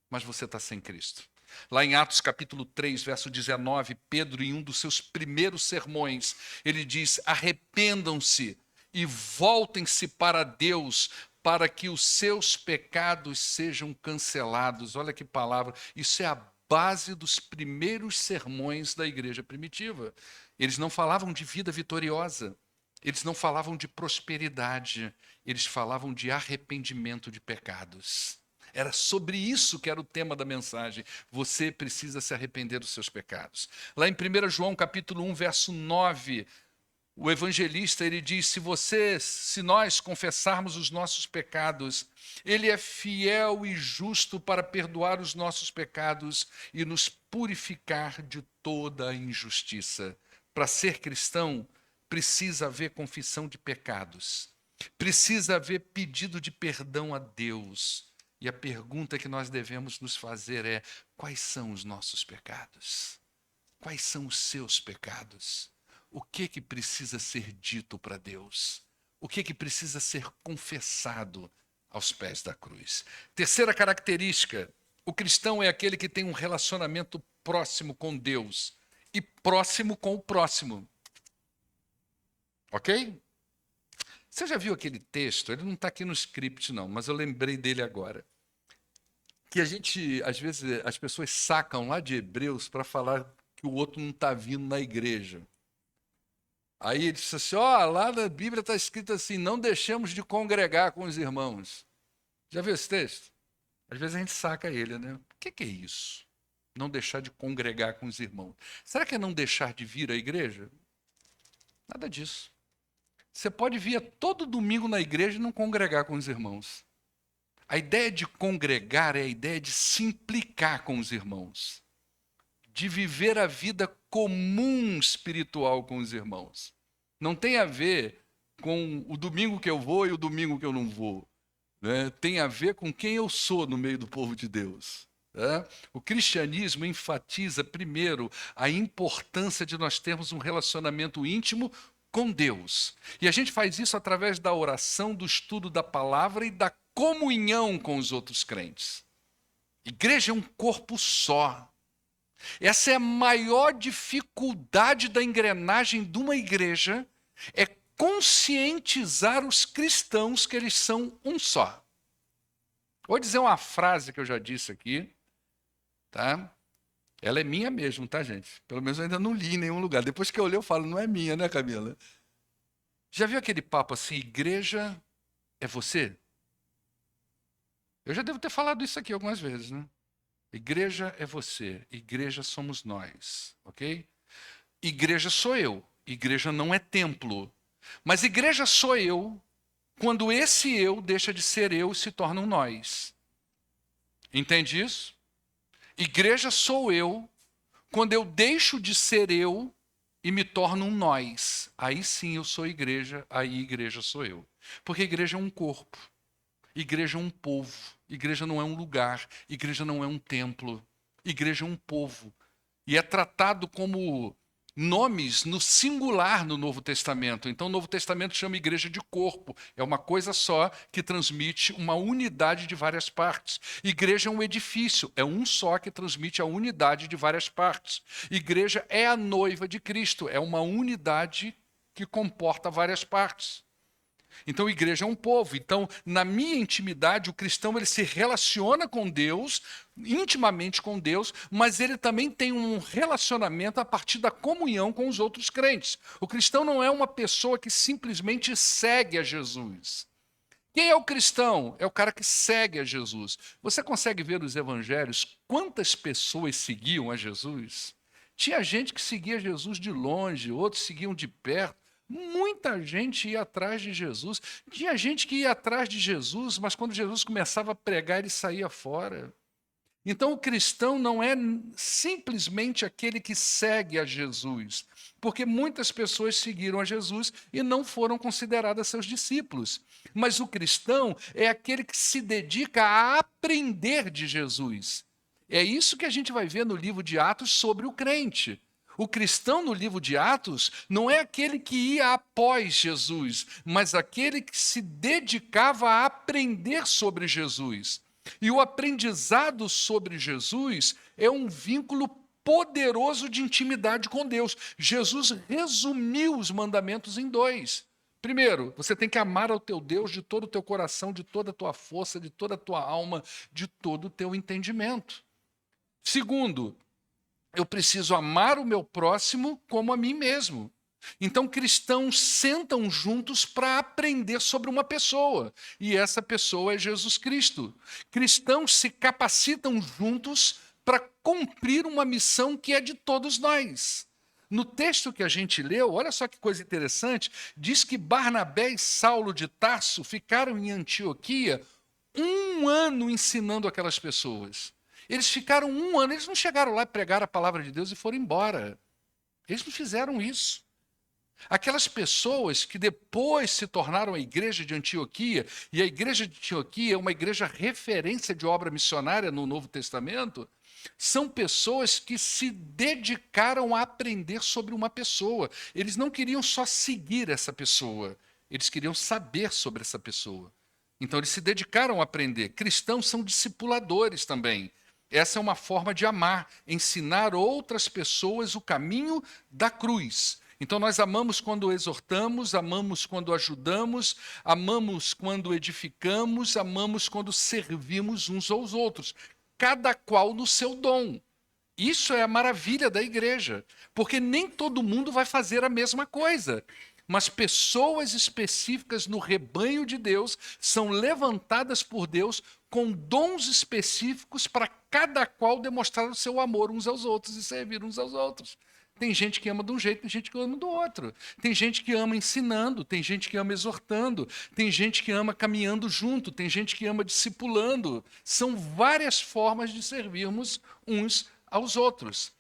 Mas você está sem Cristo. Lá em Atos capítulo 3, verso 19, Pedro, em um dos seus primeiros sermões, ele diz: arrependam-se e voltem-se para Deus, para que os seus pecados sejam cancelados. Olha que palavra, isso é a base dos primeiros sermões da igreja primitiva. Eles não falavam de vida vitoriosa, eles não falavam de prosperidade, eles falavam de arrependimento de pecados. Era sobre isso que era o tema da mensagem. Você precisa se arrepender dos seus pecados. Lá em 1 João capítulo 1, verso 9, o evangelista ele diz: se nós confessarmos os nossos pecados, ele é fiel e justo para perdoar os nossos pecados e nos purificar de toda a injustiça. Para ser cristão, precisa haver confissão de pecados. Precisa haver pedido de perdão a Deus. E a pergunta que nós devemos nos fazer é: quais são os nossos pecados? Quais são os seus pecados? O que precisa ser dito para Deus? O que precisa ser confessado aos pés da cruz? Terceira característica: o cristão é aquele que tem um relacionamento próximo com Deus e próximo com o próximo. Ok? Você já viu aquele texto? Ele não está aqui no script, não, mas eu lembrei dele agora. Que a gente, às vezes, as pessoas sacam lá de Hebreus para falar que o outro não está vindo na igreja. Aí ele disse assim: ó, lá na Bíblia está escrito assim: não deixemos de congregar com os irmãos. Já viu esse texto? Às vezes a gente saca ele, né? O que é isso? Não deixar de congregar com os irmãos. Será que é não deixar de vir à igreja? Nada disso. Você pode vir todo domingo na igreja e não congregar com os irmãos. A ideia de congregar é a ideia de se implicar com os irmãos, de viver a vida comum espiritual com os irmãos. Não tem a ver com o domingo que eu vou e o domingo que eu não vou, né? Tem a ver com quem eu sou no meio do povo de Deus. O cristianismo enfatiza, primeiro, a importância de nós termos um relacionamento íntimo com Deus. E a gente faz isso através da oração, do estudo da palavra e da comunhão com os outros crentes. Igreja é um corpo só. Essa é a maior dificuldade da engrenagem de uma igreja, é conscientizar os cristãos que eles são um só. Vou dizer uma frase que eu já disse aqui, tá? Ela é minha mesmo, tá, gente? Pelo menos eu ainda não li em nenhum lugar. Depois que eu olhei, eu falo, não é minha, né, Camila? Já viu aquele papo assim, igreja é você? Eu já devo ter falado isso aqui algumas vezes, né? Igreja é você, igreja somos nós, ok? Igreja sou eu, igreja não é templo. Mas igreja sou eu quando esse eu deixa de ser eu e se torna um nós. Entende isso? Igreja sou eu quando eu deixo de ser eu e me torno um nós. Aí sim eu sou igreja, aí igreja sou eu. Porque igreja é um corpo, igreja é um povo, igreja não é um lugar, igreja não é um templo, igreja é um povo. E é tratado como nomes no singular no Novo Testamento. Então o Novo Testamento chama igreja de corpo. É uma coisa só que transmite uma unidade de várias partes. Igreja é um edifício, é um só que transmite a unidade de várias partes. Igreja é a noiva de Cristo, é uma unidade que comporta várias partes. Então, a igreja é um povo. Então, na minha intimidade, o cristão ele se relaciona com Deus, intimamente com Deus, mas ele também tem um relacionamento a partir da comunhão com os outros crentes. O cristão não é uma pessoa que simplesmente segue a Jesus. Quem é o cristão? É o cara que segue a Jesus. Você consegue ver nos evangelhos quantas pessoas seguiam a Jesus? Tinha gente que seguia Jesus de longe, outros seguiam de perto. Muita gente ia atrás de Jesus. Tinha gente que ia atrás de Jesus, mas quando Jesus começava a pregar, ele saía fora. Então, o cristão não é simplesmente aquele que segue a Jesus, porque muitas pessoas seguiram a Jesus e não foram consideradas seus discípulos. Mas o cristão é aquele que se dedica a aprender de Jesus. É isso que a gente vai ver no livro de Atos sobre o crente. O cristão no livro de Atos não é aquele que ia após Jesus, mas aquele que se dedicava a aprender sobre Jesus. E o aprendizado sobre Jesus é um vínculo poderoso de intimidade com Deus. Jesus resumiu os mandamentos em dois. Primeiro, você tem que amar ao teu Deus de todo o teu coração, de toda a tua força, de toda a tua alma, de todo o teu entendimento. Segundo, eu preciso amar o meu próximo como a mim mesmo. Então, cristãos sentam juntos para aprender sobre uma pessoa, e essa pessoa é Jesus Cristo. Cristãos se capacitam juntos para cumprir uma missão que é de todos nós. No texto que a gente leu, olha só que coisa interessante, diz que Barnabé e Saulo de Tarso ficaram em Antioquia 1 ano ensinando aquelas pessoas. Eles ficaram 1 ano, eles não chegaram lá e pregaram a palavra de Deus e foram embora. Eles não fizeram isso. Aquelas pessoas que depois se tornaram a igreja de Antioquia, e a igreja de Antioquia é uma igreja referência de obra missionária no Novo Testamento, são pessoas que se dedicaram a aprender sobre uma pessoa. Eles não queriam só seguir essa pessoa, eles queriam saber sobre essa pessoa. Então eles se dedicaram a aprender. Cristãos são discipuladores também. Essa é uma forma de amar, ensinar outras pessoas o caminho da cruz. Então nós amamos quando exortamos, amamos quando ajudamos, amamos quando edificamos, amamos quando servimos uns aos outros, cada qual no seu dom. Isso é a maravilha da igreja, porque nem todo mundo vai fazer a mesma coisa. Mas pessoas específicas no rebanho de Deus são levantadas por Deus com dons específicos para cada qual demonstrar o seu amor uns aos outros e servir uns aos outros. Tem gente que ama de um jeito, tem gente que ama do outro. Tem gente que ama ensinando, tem gente que ama exortando, tem gente que ama caminhando junto, tem gente que ama discipulando. São várias formas de servirmos uns aos outros.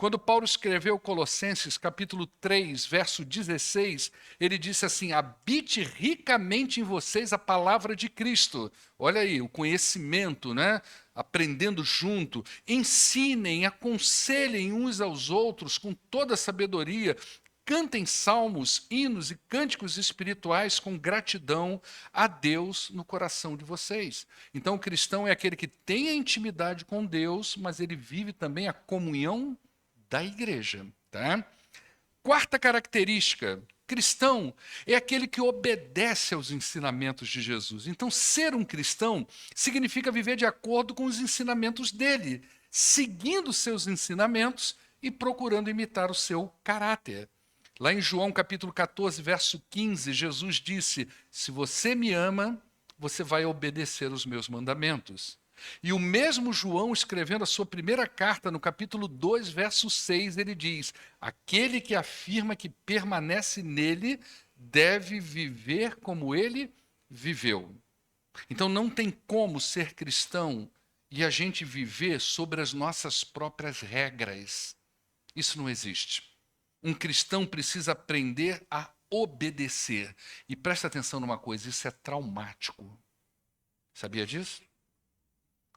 Quando Paulo escreveu Colossenses, capítulo 3, verso 16, ele disse assim: habite ricamente em vocês a palavra de Cristo. Olha aí, o conhecimento, né? Aprendendo junto. Ensinem, aconselhem uns aos outros com toda a sabedoria. Cantem salmos, hinos e cânticos espirituais com gratidão a Deus no coração de vocês. Então, o cristão é aquele que tem a intimidade com Deus, mas ele vive também a comunhão da igreja. Tá? Quarta característica: cristão é aquele que obedece aos ensinamentos de Jesus. Então, ser um cristão significa viver de acordo com os ensinamentos dele, seguindo seus ensinamentos e procurando imitar o seu caráter. Lá em João capítulo 14, verso 15, Jesus disse: se você me ama, você vai obedecer os meus mandamentos. E o mesmo João, escrevendo a sua primeira carta, no capítulo 2, verso 6, ele diz: aquele que afirma que permanece nele deve viver como ele viveu. Então não tem como ser cristão e a gente viver sobre as nossas próprias regras. Isso não existe. Um cristão precisa aprender a obedecer. E presta atenção numa coisa, isso é traumático. Sabia disso?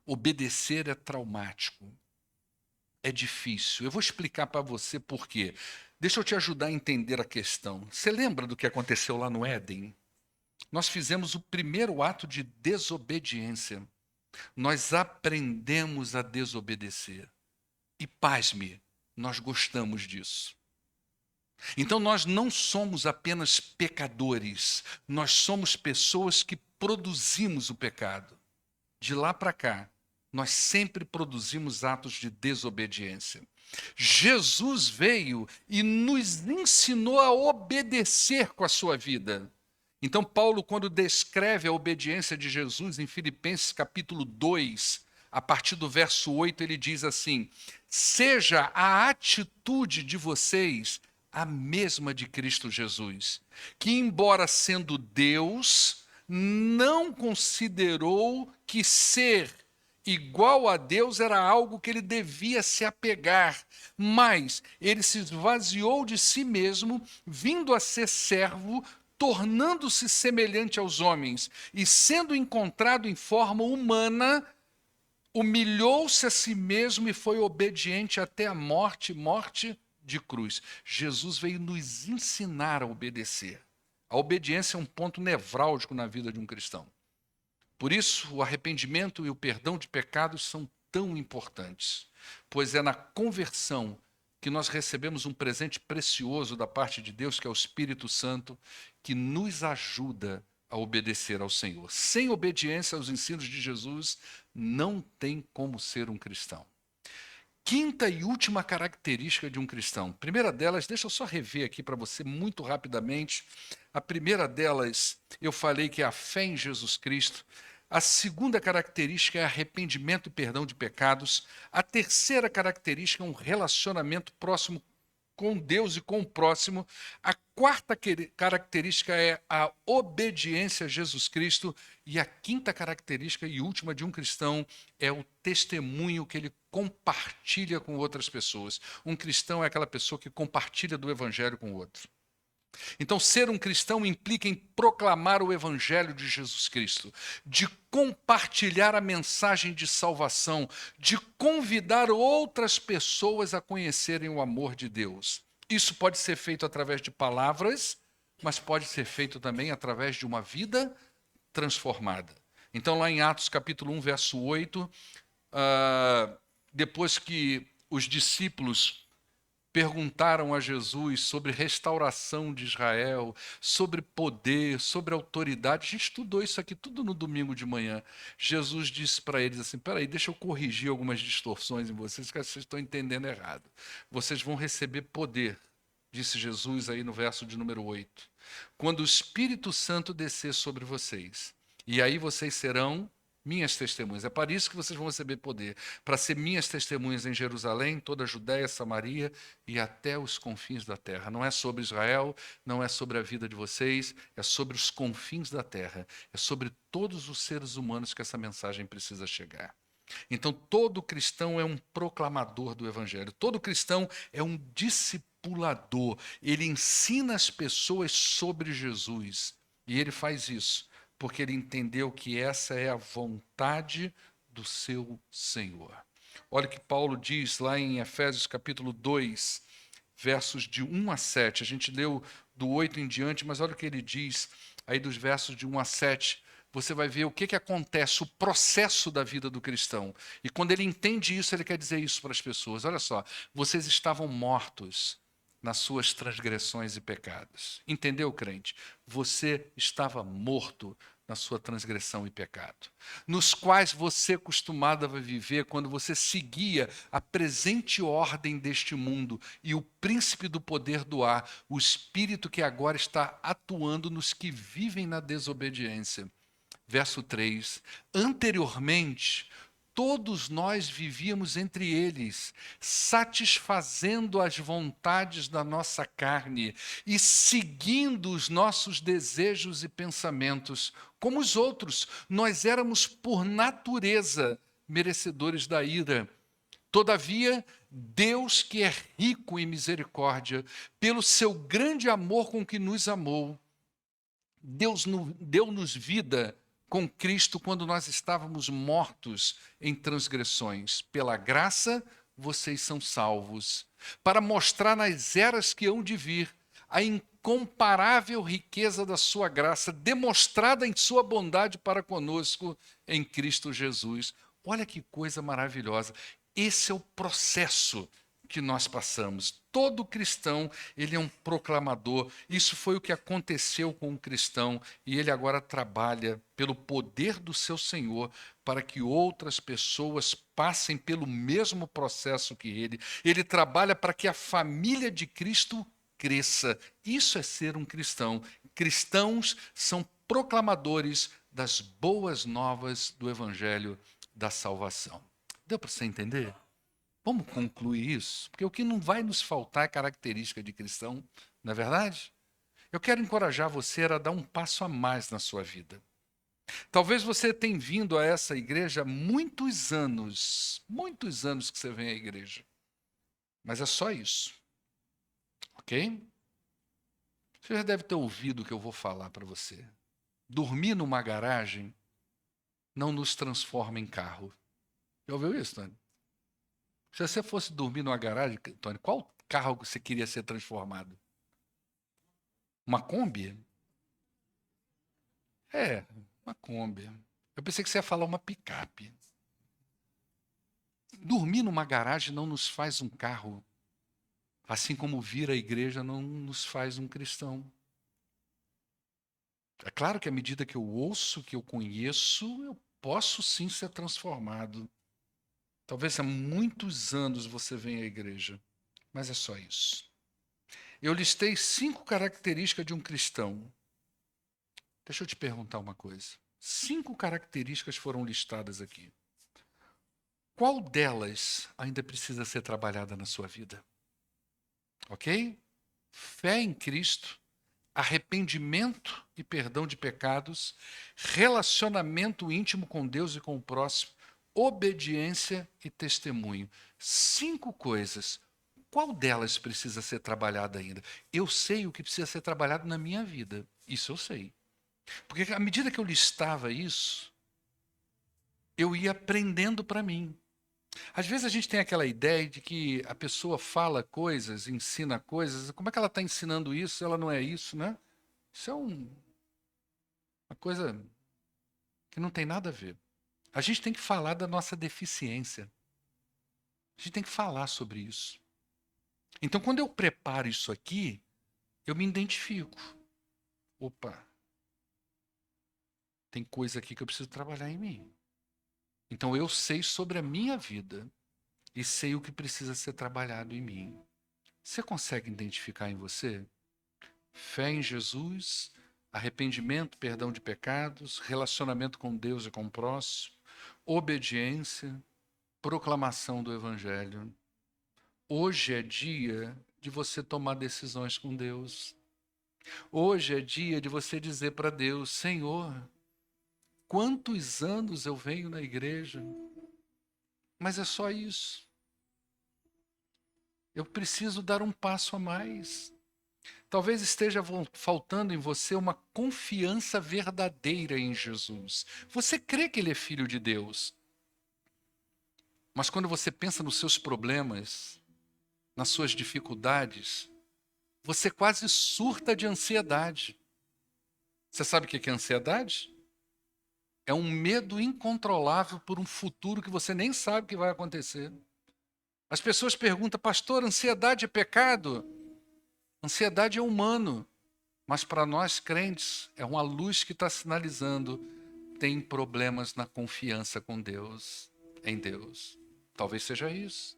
Obedecer é traumático. É difícil. Eu vou explicar para você por quê. Deixa eu te ajudar a entender a questão. Você lembra do que aconteceu lá no Éden? Nós fizemos o primeiro ato de desobediência. Nós aprendemos a desobedecer. E pasme, nós gostamos disso. Então nós não somos apenas pecadores, nós somos pessoas que produzimos o pecado. De lá para cá, nós sempre produzimos atos de desobediência. Jesus veio e nos ensinou a obedecer com a sua vida. Então Paulo, quando descreve a obediência de Jesus em Filipenses capítulo 2, a partir do verso 8, ele diz assim: seja a atitude de vocês a mesma de Cristo Jesus, que, embora sendo Deus, não considerou que ser igual a Deus era algo que ele devia se apegar, mas ele se esvaziou de si mesmo, vindo a ser servo, tornando-se semelhante aos homens, e sendo encontrado em forma humana, humilhou-se a si mesmo e foi obediente até a morte, morte de cruz. Jesus veio nos ensinar a obedecer. A obediência é um ponto nevrálgico na vida de um cristão. Por isso, o arrependimento e o perdão de pecados são tão importantes, pois é na conversão que nós recebemos um presente precioso da parte de Deus, que é o Espírito Santo, que nos ajuda a obedecer ao Senhor. Sem obediência aos ensinos de Jesus, não tem como ser um cristão. Quinta e última característica de um cristão. Primeira delas, deixa eu só rever aqui para você muito rapidamente. A primeira delas, eu falei que é a fé em Jesus Cristo. A segunda característica é arrependimento e perdão de pecados. A terceira característica é um relacionamento próximo com Deus e com o próximo. A quarta característica é a obediência a Jesus Cristo. E a quinta característica e última de um cristão é o testemunho que ele compartilha com outras pessoas. Um cristão é aquela pessoa que compartilha do evangelho com o outro. Então, ser um cristão implica em proclamar o evangelho de Jesus Cristo, de compartilhar a mensagem de salvação, de convidar outras pessoas a conhecerem o amor de Deus. Isso pode ser feito através de palavras, mas pode ser feito também através de uma vida transformada. Então, lá em Atos capítulo 1, verso 8, depois que os discípulos perguntaram a Jesus sobre restauração de Israel, sobre poder, sobre autoridade. A gente estudou isso aqui tudo no domingo de manhã. Jesus disse para eles assim: peraí, deixa eu corrigir algumas distorções em vocês, que vocês estão entendendo errado. Vocês vão receber poder, disse Jesus aí no verso de número 8, quando o Espírito Santo descer sobre vocês. E aí vocês serão minhas testemunhas. É para isso que vocês vão receber poder, para ser minhas testemunhas em Jerusalém, toda a Judéia, Samaria e até os confins da terra. Não é sobre Israel, não é sobre a vida de vocês, é sobre os confins da terra. É sobre todos os seres humanos que essa mensagem precisa chegar. Então, todo cristão é um proclamador do Evangelho, todo cristão é um discipulador. Ele ensina as pessoas sobre Jesus. E ele faz isso porque ele entendeu que essa é a vontade do seu Senhor. Olha o que Paulo diz lá em Efésios capítulo 2, versos de 1 a 7. A gente leu do 8 em diante, mas olha o que ele diz aí dos versos de 1 a 7. Você vai ver o que acontece, o processo da vida do cristão. E quando ele entende isso, ele quer dizer isso para as pessoas. Olha só, vocês estavam mortos nas suas transgressões e pecados. Entendeu, crente? Você estava morto na sua transgressão e pecado, nos quais você costumava viver quando você seguia a presente ordem deste mundo e o príncipe do poder do ar, o espírito que agora está atuando nos que vivem na desobediência. Verso 3: anteriormente, todos nós vivíamos entre eles, satisfazendo as vontades da nossa carne e seguindo os nossos desejos e pensamentos. Como os outros, nós éramos por natureza merecedores da ira. Todavia, Deus, que é rico em misericórdia, pelo seu grande amor com que nos amou, Deus deu-nos vida com Cristo quando nós estávamos mortos em transgressões. Pela graça, vocês são salvos, para mostrar nas eras que hão de vir a incomparável riqueza da sua graça, demonstrada em sua bondade para conosco em Cristo Jesus. Olha que coisa maravilhosa. Esse é o processo que nós passamos. Todo cristão, ele é um proclamador. Isso foi o que aconteceu com o cristão e ele agora trabalha pelo poder do seu Senhor para que outras pessoas passem pelo mesmo processo que ele. Ele trabalha para que a família de Cristo cresça. Isso é ser um cristão. Cristãos são proclamadores das boas novas do evangelho da salvação. Deu para você entender? Vamos concluir isso? Porque o que não vai nos faltar é característica de cristão, não é verdade? Eu quero encorajar você a dar um passo a mais na sua vida. Talvez você tenha vindo a essa igreja há muitos anos que você vem à igreja. Mas é só isso, ok? Você já deve ter ouvido o que eu vou falar para você. Dormir numa garagem não nos transforma em carro. Já ouviu isso, Tony? Se você fosse dormir numa garagem, Tony, qual carro você queria ser transformado? Uma Kombi? É, uma Kombi. Eu pensei que você ia falar uma picape. Dormir numa garagem não nos faz um carro, assim como vir à igreja não nos faz um cristão. É claro que à medida que eu ouço, que eu conheço, eu posso sim ser transformado. Talvez há muitos anos você venha à igreja, mas é só isso. Eu listei 5 características de um cristão. Deixa eu te perguntar uma coisa. 5 características foram listadas aqui. Qual delas ainda precisa ser trabalhada na sua vida? Ok? Fé em Cristo, arrependimento e perdão de pecados, relacionamento íntimo com Deus e com o próximo, obediência e testemunho. 5 coisas. Qual delas precisa ser trabalhada ainda? Eu sei o que precisa ser trabalhado na minha vida. Isso eu sei. Porque à medida que eu listava isso, eu ia aprendendo para mim. Às vezes a gente tem aquela ideia de que a pessoa fala coisas, ensina coisas, como é que ela está ensinando isso se ela não é isso, né? Isso é uma coisa que não tem nada a ver. A gente tem que falar da nossa deficiência. A gente tem que falar sobre isso. Então, quando eu preparo isso aqui, eu me identifico. Opa, tem coisa aqui que eu preciso trabalhar em mim. Então, eu sei sobre a minha vida e sei o que precisa ser trabalhado em mim. Você consegue identificar em você? Fé em Jesus, arrependimento, perdão de pecados, relacionamento com Deus e com o próximo, obediência, proclamação do Evangelho. Hoje é dia de você tomar decisões com Deus. Hoje é dia de você dizer para Deus: Senhor, quantos anos eu venho na igreja? mas é só isso. Eu preciso dar um passo a mais. Talvez esteja faltando em você uma confiança verdadeira em Jesus. Você crê que Ele é Filho de Deus, mas quando você pensa nos seus problemas, nas suas dificuldades, você quase surta de ansiedade. Você sabe o que é ansiedade? É um medo incontrolável por um futuro que você nem sabe o que vai acontecer. As pessoas perguntam, pastor, ansiedade é pecado? Ansiedade é humano, mas para nós crentes é uma luz que está sinalizando tem problemas na confiança com Deus, em Deus. Talvez seja isso.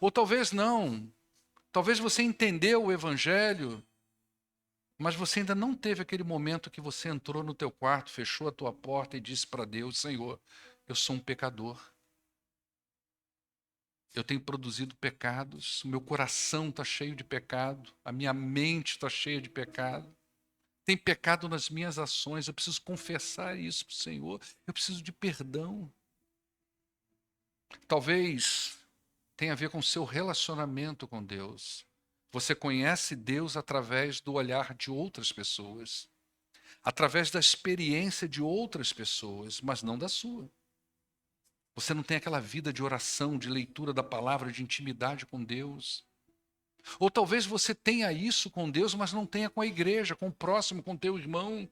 Ou talvez não. Talvez você entendeu o Evangelho, mas você ainda não teve aquele momento que você entrou no teu quarto, fechou a tua porta e disse para Deus, Senhor, eu sou um pecador. Eu tenho produzido pecados, o meu coração está cheio de pecado, a minha mente está cheia de pecado. Tem pecado nas minhas ações, eu preciso confessar isso para o Senhor, eu preciso de perdão. Talvez tenha a ver com o seu relacionamento com Deus. Você conhece Deus através do olhar de outras pessoas, através da experiência de outras pessoas, mas não da sua. Você não tem aquela vida de oração, de leitura da palavra, de intimidade com Deus. Ou talvez você tenha isso com Deus, mas não tenha com a igreja, com o próximo, com o teu irmão.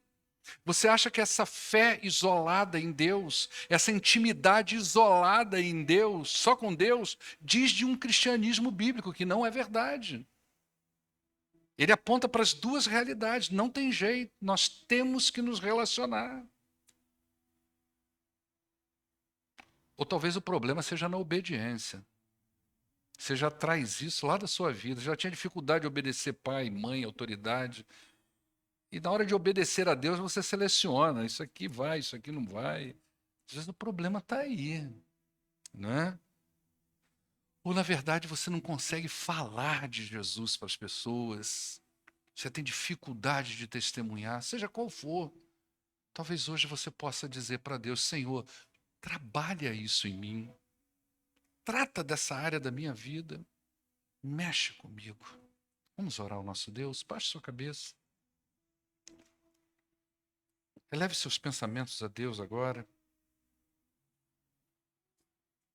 Você acha que essa fé isolada em Deus, essa intimidade isolada em Deus, só com Deus, diz de um cristianismo bíblico, que não é verdade. Ele aponta para as duas realidades, não tem jeito, nós temos que nos relacionar. Ou talvez o problema seja na obediência. Você já traz isso lá da sua vida, já tinha dificuldade de obedecer pai, mãe, autoridade. E na hora de obedecer a Deus, você seleciona, isso aqui vai, isso aqui não vai. Às vezes o problema está aí, né? Ou na verdade você não consegue falar de Jesus para as pessoas. Você tem dificuldade de testemunhar, seja qual for. Talvez hoje você possa dizer para Deus, Senhor, trabalha isso em mim. Trata dessa área da minha vida. Mexe comigo. Vamos orar ao nosso Deus? Baixe sua cabeça. Eleve seus pensamentos a Deus agora.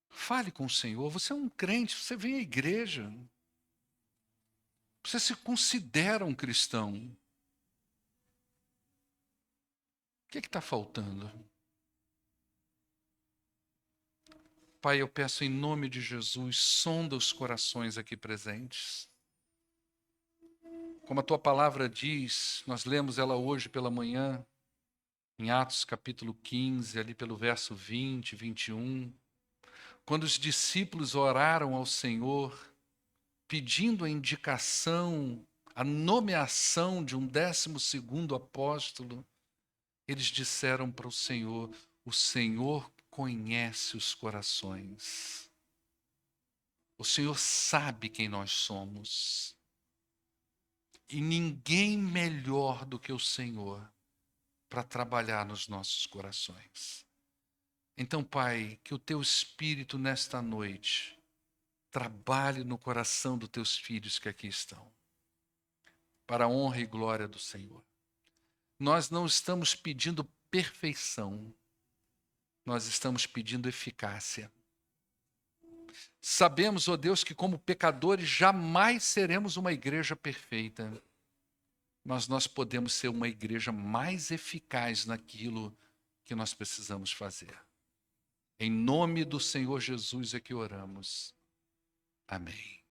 Fale com o Senhor. Você é um crente, você vem à igreja. Você se considera um cristão. O que está faltando? Pai, eu peço em nome de Jesus, sonda os corações aqui presentes. Como a tua palavra diz, nós lemos ela hoje pela manhã, em Atos capítulo 15, ali pelo verso 20, 21. Quando os discípulos oraram ao Senhor, pedindo a indicação, a nomeação de um 12º apóstolo, eles disseram para o Senhor conhece os corações. O Senhor sabe quem nós somos. E ninguém melhor do que o Senhor para trabalhar nos nossos corações. Então, Pai, que o teu Espírito nesta noite trabalhe no coração dos teus filhos que aqui estão, para a honra e glória do Senhor. Nós não estamos pedindo perfeição, nós estamos pedindo eficácia. Sabemos, ó Deus, que como pecadores jamais seremos uma igreja perfeita, mas nós podemos ser uma igreja mais eficaz naquilo que nós precisamos fazer. Em nome do Senhor Jesus é que oramos. Amém.